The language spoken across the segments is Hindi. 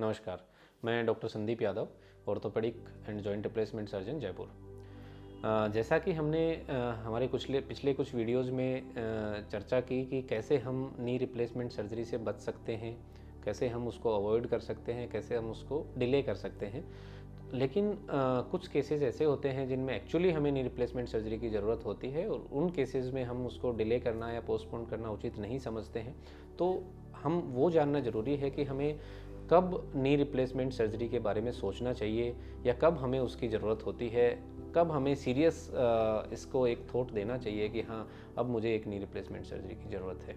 नमस्कार, मैं doctor Sandeep Yadav, orthopaedic and joint replacement surgeon Jaipur. जैसा कि हमने हमारे पिछले कुछ वीडियोस में चर्चा की कि कैसे हम नी रिप्लेसमेंट सर्जरी से बच सकते हैं, कैसे हम उसको अवॉइड कर सकते हैं, कैसे हम उसको डिले कर सकते हैं। लेकिन कुछ केसेस ऐसे होते हैं जिनमें एक्चुअली हमें नी रिप्लेसमेंट सर्जरी की ज़रूरत होती है और उन केसेस में हम उसको डिले करना या पोस्टपोन करना उचित नहीं समझते हैं। तो हम वो जानना ज़रूरी है कि हमें कब नी रिप्लेसमेंट सर्जरी के बारे में सोचना चाहिए या कब हमें उसकी ज़रूरत होती है, कब हमें सीरियस इसको एक थॉट देना चाहिए कि हाँ, अब मुझे एक नी रिप्लेसमेंट सर्जरी की ज़रूरत है।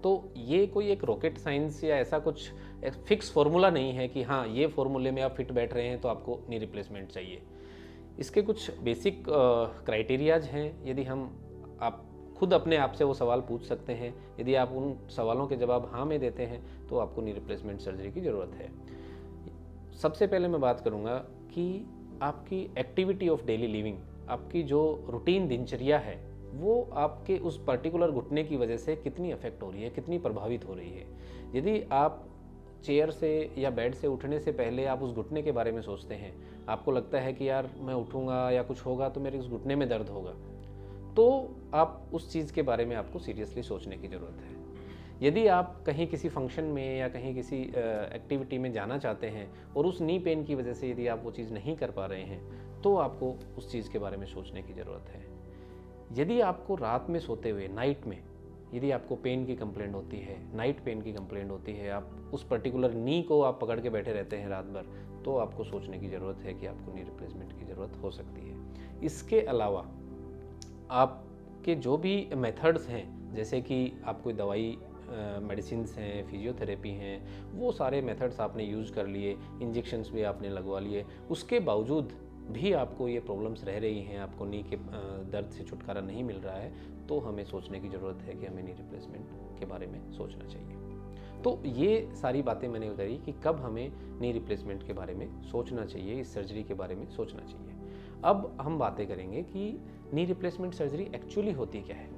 तो ये कोई एक रॉकेट साइंस या ऐसा कुछ एक फिक्स फार्मूला नहीं है कि हाँ, ये फार्मूले में आप फिट बैठ रहे हैं तो आपको नी रिप्लेसमेंट चाहिए। इसके कुछ बेसिक क्राइटेरियाज हैं। यदि आप खुद अपने आप से वो सवाल पूछ सकते हैं, यदि आप उन सवालों के जवाब हाँ में देते हैं तो आपको नी रिप्लेसमेंट सर्जरी की ज़रूरत है। सबसे पहले मैं बात करूँगा कि आपकी एक्टिविटी ऑफ डेली लिविंग, आपकी जो रूटीन दिनचर्या है, वो आपके उस पर्टिकुलर घुटने की वजह से कितनी अफेक्ट हो रही है, कितनी प्रभावित हो रही है। यदि आप चेयर से या बेड से उठने से पहले आप उस घुटने के बारे में सोचते हैं, आपको लगता है कि यार मैं उठूँगा या कुछ होगा तो मेरे उस घुटने में दर्द होगा, तो आप उस चीज़ के बारे में आपको सीरियसली सोचने की ज़रूरत है। यदि आप कहीं किसी फंक्शन में या कहीं किसी एक्टिविटी में जाना चाहते हैं और उस नी पेन की वजह से यदि आप वो चीज़ नहीं कर पा रहे हैं, तो आपको उस चीज़ के बारे में सोचने की ज़रूरत है। यदि आपको रात में सोते हुए नाइट में यदि आपको पेन की कंप्लेंट होती है, नाइट पेन की कंप्लेंट होती है, आप उस पर्टिकुलर नी को आप पकड़ के बैठे रहते हैं रात भर, तो आपको सोचने की ज़रूरत है कि आपको नी रिप्लेसमेंट की ज़रूरत हो सकती है। इसके अलावा आपके जो भी मेथड्स हैं, जैसे कि आप कोई दवाई मेडिसिन्स हैं, फिजियोथेरेपी हैं, वो सारे मेथड्स आपने यूज़ कर लिए, इंजेक्शन्स भी आपने लगवा लिए, उसके बावजूद भी आपको ये प्रॉब्लम्स रह रही हैं, आपको नी के दर्द से छुटकारा नहीं मिल रहा है, तो हमें सोचने की ज़रूरत है कि हमें नी रिप्लेसमेंट के बारे में सोचना चाहिए। तो ये सारी बातें मैंने करी कि कब हमें नी रिप्लेसमेंट के बारे में सोचना चाहिए, इस सर्जरी के बारे में सोचना चाहिए। अब हम बातें करेंगे कि नी रिप्लेसमेंट सर्जरी एक्चुअली होती क्या है।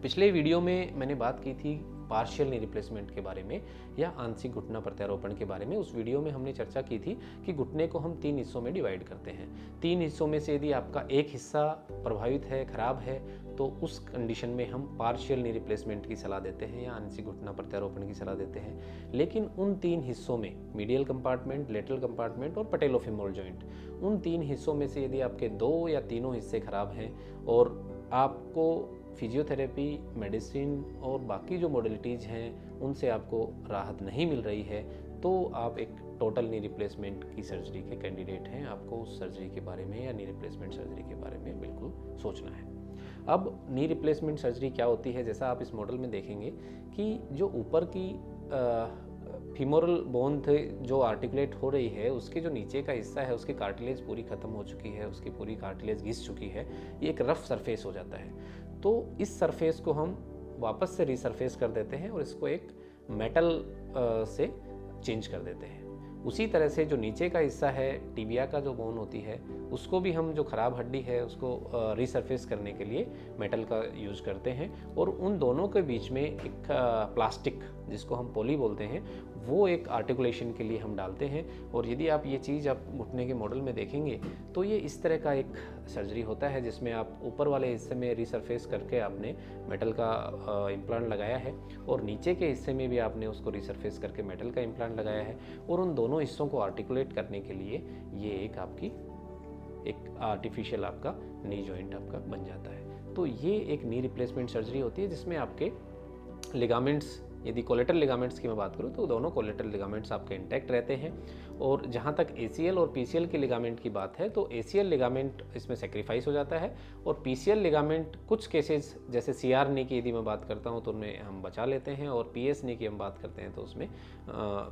पिछले वीडियो में मैंने बात की थी पार्शियल नी रिप्लेसमेंट के बारे में या आंशिक घुटना प्रत्यारोपण के बारे में। उस वीडियो में हमने चर्चा की थी कि घुटने को हम 3 हिस्सों में डिवाइड करते हैं। 3 हिस्सों में से यदि आपका एक हिस्सा प्रभावित है, खराब है, तो उस कंडीशन में हम पार्शियल नी रिप्लेसमेंट की सलाह देते हैं या आंशिक घुटना प्रत्यारोपण की सलाह देते हैं। लेकिन उन 3 हिस्सों में मीडियल कंपार्टमेंट, लेटरल कंपार्टमेंट और पैटेलोफेमोरल जॉइंट, उन 3 हिस्सों में से यदि आपके 2 या तीनों हिस्से खराब हैं और आपको फिजियोथेरेपी, मेडिसिन और बाकी जो मॉडलिटीज़ हैं उनसे आपको राहत नहीं मिल रही है, तो आप एक टोटल नी रिप्लेसमेंट की सर्जरी के कैंडिडेट हैं। आपको उस सर्जरी के बारे में या नी रिप्लेसमेंट सर्जरी के बारे में बिल्कुल सोचना है। अब नी रिप्लेसमेंट सर्जरी क्या होती है, जैसा आप इस मॉडल में देखेंगे कि जो ऊपर की फीमोरल बोन थे जो आर्टिकुलेट हो रही है, उसके जो नीचे का हिस्सा है उसकी कार्टिलेज पूरी ख़त्म हो चुकी है, उसकी पूरी कार्टिलेज घिस चुकी है, ये एक रफ सरफेस हो जाता है। तो इस सरफेस को हम वापस से रीसरफेस कर देते हैं और इसको एक मेटल से चेंज कर देते हैं। उसी तरह से जो नीचे का हिस्सा है, टिबिया का जो बोन होती है, उसको भी हम जो ख़राब हड्डी है उसको रीसरफेस करने के लिए मेटल का यूज़ करते हैं और उन दोनों के बीच में एक प्लास्टिक, जिसको हम पॉली बोलते हैं, वो एक आर्टिकुलेशन के लिए हम डालते हैं। और यदि आप ये चीज़ आप घुटने के मॉडल में देखेंगे तो ये इस तरह का एक सर्जरी होता है जिसमें आप ऊपर वाले हिस्से में रीसरफेस करके आपने मेटल का इम्प्लांट लगाया है और नीचे के हिस्से में भी आपने उसको रीसरफेस करके मेटल का इम्प्लांट लगाया है और उन दोनों हिस्सों को आर्टिकुलेट करने के लिए ये एक आपकी एक आर्टिफिशियल आपका नी जॉइंट आपका बन जाता है। तो ये एक नी रिप्लेसमेंट सर्जरी होती है जिसमें आपके लिगामेंट्स, यदि कोलेटरल लिगामेंट्स की मैं बात करूँ तो दोनों कोलेटरल लिगामेंट्स आपके इंटैक्ट रहते हैं। और जहाँ तक ACL और PCL के लिगामेंट की बात है तो ACL लिगामेंट इसमें सेक्रीफाइस हो जाता है और PCL लिगामेंट कुछ केसेस, जैसे CR नी की यदि मैं बात करता हूँ तो उनमें हम बचा लेते हैं और PS नी की हम बात करते हैं तो उसमें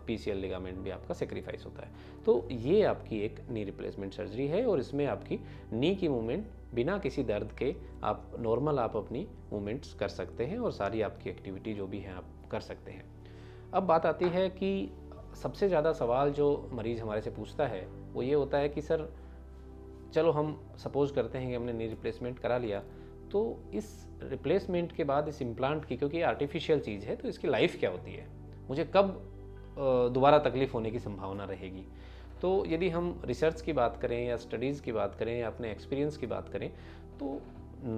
PCL लिगामेंट भी आपका सेक्रीफाइस होता है। तो ये आपकी एक नी रिप्लेसमेंट सर्जरी है और इसमें आपकी नी की मूवमेंट बिना किसी दर्द के आप नॉर्मल आप अपनी मूवमेंट्स कर सकते हैं और सारी आपकी एक्टिविटी जो भी है आप कर सकते हैं। अब बात आती है कि सबसे ज़्यादा सवाल जो मरीज़ हमारे से पूछता है वो ये होता है कि सर, चलो हम सपोज करते हैं कि हमने नी रिप्लेसमेंट करा लिया, तो इस रिप्लेसमेंट के बाद इस इम्प्लांट की, क्योंकि ये आर्टिफिशियल चीज़ है, तो इसकी लाइफ क्या होती है, मुझे कब दोबारा तकलीफ़ होने की संभावना रहेगी। तो यदि हम रिसर्च की बात करें या स्टडीज़ की बात करें या अपने एक्सपीरियंस की बात करें, तो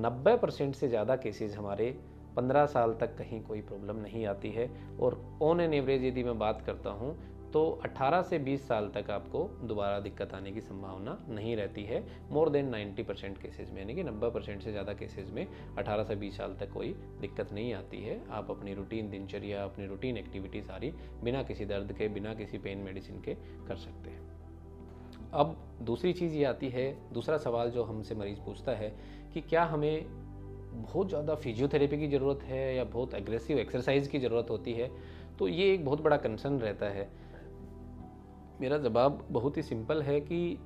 90% से ज़्यादा केसेस हमारे 15 साल तक कहीं कोई प्रॉब्लम नहीं आती है। और ऑन एन एवरेज यदि मैं बात करता हूँ तो 18 से 20 साल तक आपको दोबारा दिक्कत आने की संभावना नहीं रहती है, मोर देन 90% केसेस में, यानी कि 90% से ज़्यादा केसेस में 18 से 20 साल तक कोई दिक्कत नहीं आती है। आप अपनी रूटीन दिनचर्या, अपनी रूटीन एक्टिविटी सारी बिना किसी दर्द के, बिना किसी पेन मेडिसिन के कर सकते हैं। अब दूसरी चीज़ ये आती है, दूसरा सवाल जो हमसे मरीज़ पूछता है कि क्या हमें बहुत ज़्यादा फिजियोथेरेपी की ज़रूरत है या बहुत एग्रेसिव एक्सरसाइज की ज़रूरत होती है। तो ये एक बहुत बड़ा कंसर्न रहता है। मेरा जवाब बहुत ही सिंपल है कि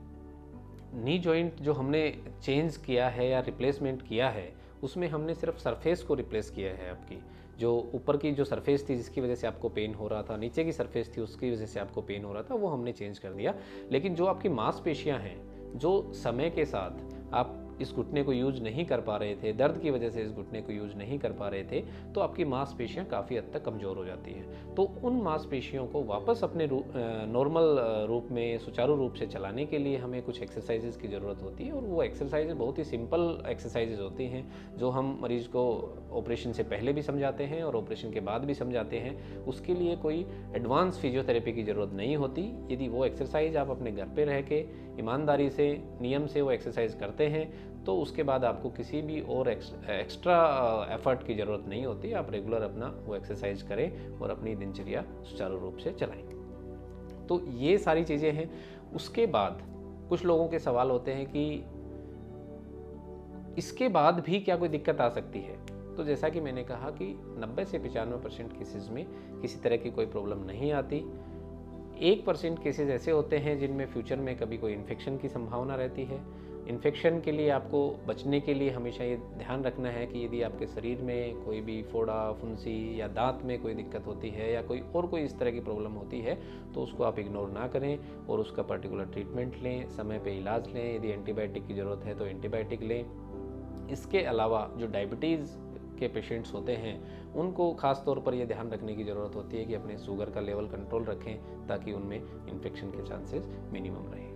नी जॉइंट जो हमने चेंज किया है या रिप्लेसमेंट किया है, उसमें हमने सिर्फ सरफेस को रिप्लेस किया है। आपकी जो ऊपर की जो सरफेस थी जिसकी वजह से आपको पेन हो रहा था, नीचे की सरफेस थी उसकी वजह से आपको पेन हो रहा था, वो हमने चेंज कर दिया। लेकिन जो आपकी मांसपेशियां हैं, जो समय के साथ आप इस घुटने को यूज नहीं कर पा रहे थे, दर्द की वजह से इस घुटने को यूज नहीं कर पा रहे थे, तो आपकी मांसपेशियां काफ़ी हद तक कमज़ोर हो जाती हैं। तो उन मांसपेशियों को वापस अपने नॉर्मल रूप में, सुचारू रूप से चलाने के लिए हमें कुछ एक्सरसाइजेज की ज़रूरत होती है। और वो एक्सरसाइज बहुत ही सिंपल एक्सरसाइजेज होती हैं जो हम मरीज़ को ऑपरेशन से पहले भी समझाते हैं और ऑपरेशन के बाद भी समझाते हैं। उसके लिए कोई एडवांस फिजियोथेरेपी की ज़रूरत नहीं होती। यदि वो एक्सरसाइज आप अपने घर पे रह के ईमानदारी से, नियम से वो एक्सरसाइज करते हैं, तो उसके बाद आपको किसी भी और एक्स्ट्रा एफर्ट की ज़रूरत नहीं होती। आप रेगुलर अपना वो एक्सरसाइज करें और अपनी दिनचर्या सुचारू रूप से चलाएं। तो ये सारी चीज़ें हैं। उसके बाद कुछ लोगों के सवाल होते हैं कि इसके बाद भी क्या कोई दिक्कत आ सकती है। तो जैसा कि मैंने कहा कि 90 से 95% केसेस में किसी तरह की कोई प्रॉब्लम नहीं आती। 1% केसेस ऐसे होते हैं जिनमें फ्यूचर में कभी कोई इन्फेक्शन की संभावना रहती है। इन्फेक्शन के लिए आपको बचने के लिए हमेशा ये ध्यान रखना है कि यदि आपके शरीर में कोई भी फोड़ा, फुंसी या दांत में कोई दिक्कत होती है या कोई इस तरह की प्रॉब्लम होती है, तो उसको आप इग्नोर ना करें और उसका पर्टिकुलर ट्रीटमेंट लें, समय पे इलाज लें। यदि एंटीबायोटिक की ज़रूरत है तो एंटीबायोटिक लें। इसके अलावा जो डायबिटीज़ के पेशेंट्स होते हैं, उनको ख़ास तौर पर यह ध्यान रखने की ज़रूरत होती है कि अपने शुगर का लेवल कंट्रोल रखें ताकि उनमें इन्फेक्शन के चांसेस मिनिमम रहें।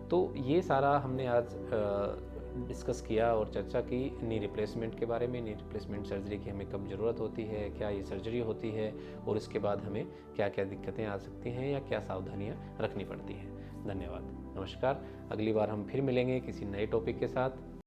तो ये सारा हमने आज डिस्कस किया और चर्चा की नी रिप्लेसमेंट के बारे में। नी रिप्लेसमेंट सर्जरी की हमें कब ज़रूरत होती है, क्या ये सर्जरी होती है और इसके बाद हमें क्या क्या दिक्कतें आ सकती हैं या क्या सावधानियाँ रखनी पड़ती हैं। धन्यवाद, नमस्कार। अगली बार हम फिर मिलेंगे किसी नए टॉपिक के साथ।